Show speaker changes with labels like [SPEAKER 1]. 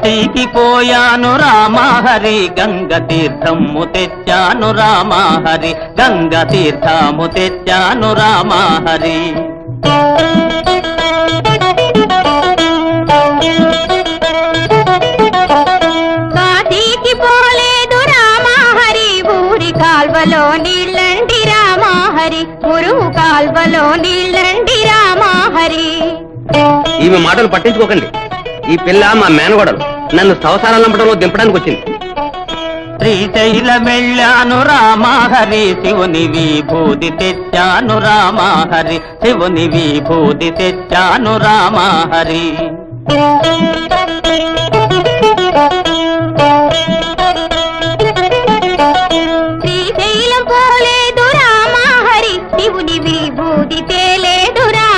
[SPEAKER 1] కాశీకి పోయాను రామహరి గంగ తీర్థము తెచ్చాను రామహరి గంగ తీర్థము తెచ్చాను రామహరి
[SPEAKER 2] కాశీకి పోలేదు రామహరి ఊరి కాల్వలో నీళ్ళండి రామహరి మురుగు కాల్వలో నీళ్ళండి రామహరి.
[SPEAKER 3] ఈమె మాటలు పట్టించుకోకండి. ఈ పిల్ల మా మేనగోడలు నన్ను సంసారం నంపడంలో దింపడానికి వచ్చింది.
[SPEAKER 1] శ్రీశైలమెళ్ళాను రామహరి శివుని విభూతి తెచ్చాను రామహరి శివుని విభూతి తెచ్చాను రామహరి.